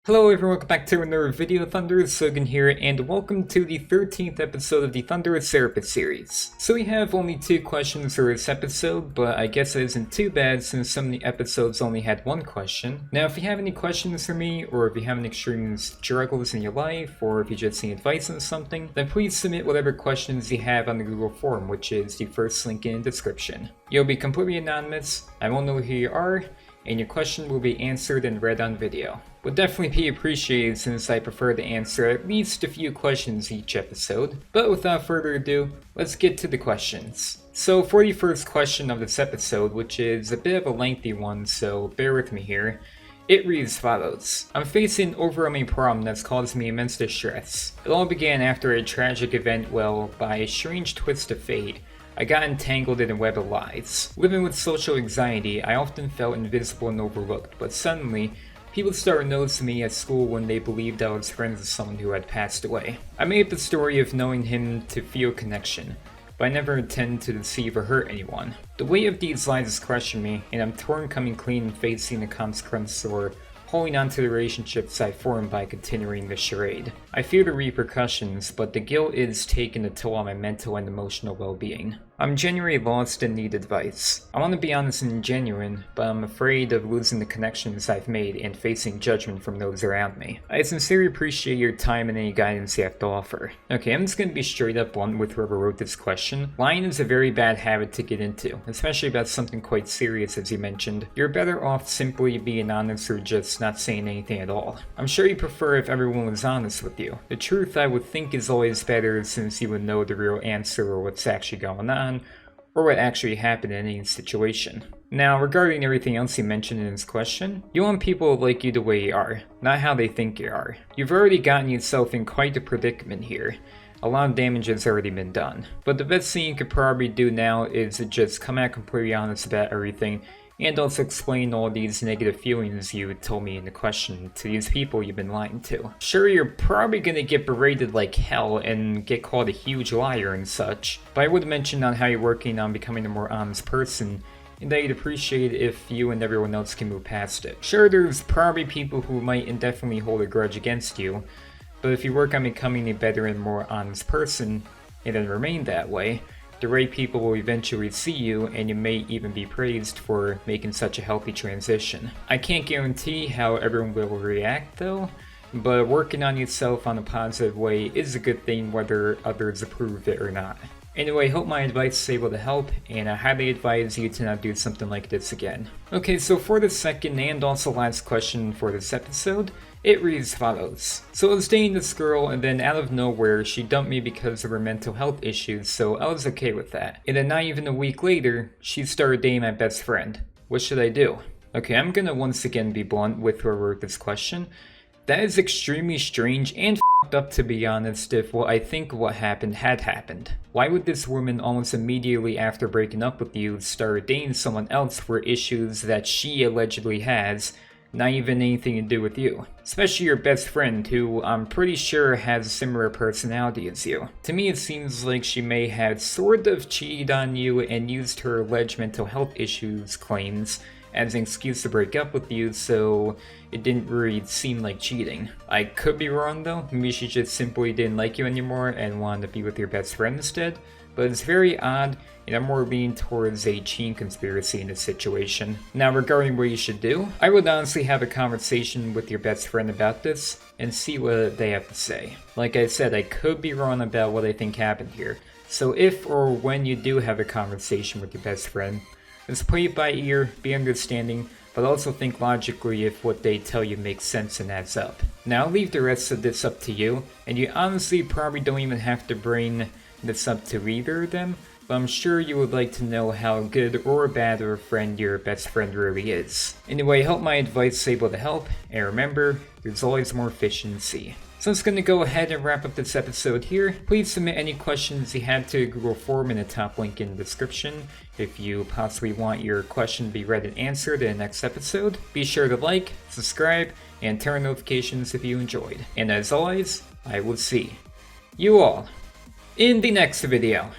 Hello everyone, welcome back to another video. ThunderousTherapist here, and welcome to the 13th episode of the ThunderousTherapist series. So we have only 2 questions for this episode, but I guess it isn't too bad since some of the episodes only had 1 question. Now if you have any questions for me, or if you have any extreme struggles in your life, or if you just need advice on something, then please submit whatever questions you have on the Google form, which is the first link in the description. You'll be completely anonymous, I won't know who you are, and your question will be answered and read on video. Would definitely be appreciated since I prefer to answer at least a few questions each episode. But without further ado, let's get to the questions. So for the first question of this episode, which is a bit of a lengthy one, so bear with me here, it reads as follows. I'm facing an overwhelming problem that's caused me immense distress. It all began after a tragic event, well, by a strange twist of fate, I got entangled in a web of lies. Living with social anxiety, I often felt invisible and overlooked, but suddenly, people started noticing me at school when they believed I was friends with someone who had passed away. I made up the story of knowing him to feel connection, but I never intended to deceive or hurt anyone. The weight of these lies is crushing me, and I'm torn coming clean and facing the consequence or holding on to the relationships I formed by continuing the charade. I fear the repercussions, but the guilt is taking a toll on my mental and emotional well-being. I'm genuinely lost and need advice. I want to be honest and genuine, but I'm afraid of losing the connections I've made and facing judgment from those around me. I sincerely appreciate your time and any guidance you have to offer. Okay, I'm just going to be straight up blunt with whoever wrote this question. Lying is a very bad habit to get into, especially about something quite serious as you mentioned. You're better off simply being honest or just not saying anything at all. I'm sure you prefer if everyone was honest with you. The truth I would think is always better since you would know the real answer or what's actually going on, or what actually happened in any situation. Now, regarding everything else you mentioned in this question, you want people to like you the way you are, not how they think you are. You've already gotten yourself in quite a predicament here. A lot of damage has already been done. But the best thing you could probably do now is to just come out completely honest about everything, and also explain all these negative feelings you told me in the question to these people you've been lying to. Sure, you're probably gonna get berated like hell and get called a huge liar and such, but I would mention on how you're working on becoming a more honest person, and that you'd appreciate if you and everyone else can move past it. Sure, there's probably people who might indefinitely hold a grudge against you, but if you work on becoming a better and more honest person, and then remain that way, the right people will eventually see you, and you may even be praised for making such a healthy transition. I can't guarantee how everyone will react though, but working on yourself on a positive way is a good thing whether others approve it or not. Anyway, hope my advice is able to help, and I highly advise you to not do something like this again. Okay, so for the second and also last question for this episode, it reads as follows. So I was dating this girl, and then out of nowhere, she dumped me because of her mental health issues, so I was okay with that. And then not even a week later, she started dating my best friend. What should I do? Okay, I'm gonna once again be blunt with whoever wrote this question. That is extremely strange and f***ed up, to be honest, if what I think what happened had happened. Why would this woman almost immediately after breaking up with you start dating someone else for issues that she allegedly has, not even anything to do with you? Especially your best friend, who I'm pretty sure has a similar personality as you. To me, it seems like she may have sort of cheated on you and used her alleged mental health issues claims as an excuse to break up with you, so it didn't really seem like cheating. I could be wrong though, maybe she just simply didn't like you anymore and wanted to be with your best friend instead, but it's very odd, and I'm more leaning towards a cheating conspiracy in this situation. Now regarding what you should do, I would honestly have a conversation with your best friend about this, and see what they have to say. Like I said, I could be wrong about what I think happened here, so if or when you do have a conversation with your best friend, just play it by ear, be understanding, but also think logically if what they tell you makes sense and adds up. Now I'll leave the rest of this up to you, and you honestly probably don't even have to bring this up to either of them, but I'm sure you would like to know how good or bad of a friend your best friend really is. Anyway, I hope my advice is able to help, and remember, there's always more fish in the sea. So I'm just going to go ahead and wrap up this episode here. Please submit any questions you have to Google form in the top link in the description if you possibly want your question to be read and answered in the next episode. Be sure to like, subscribe, and turn on notifications if you enjoyed. And as always, I will see you all in the next video.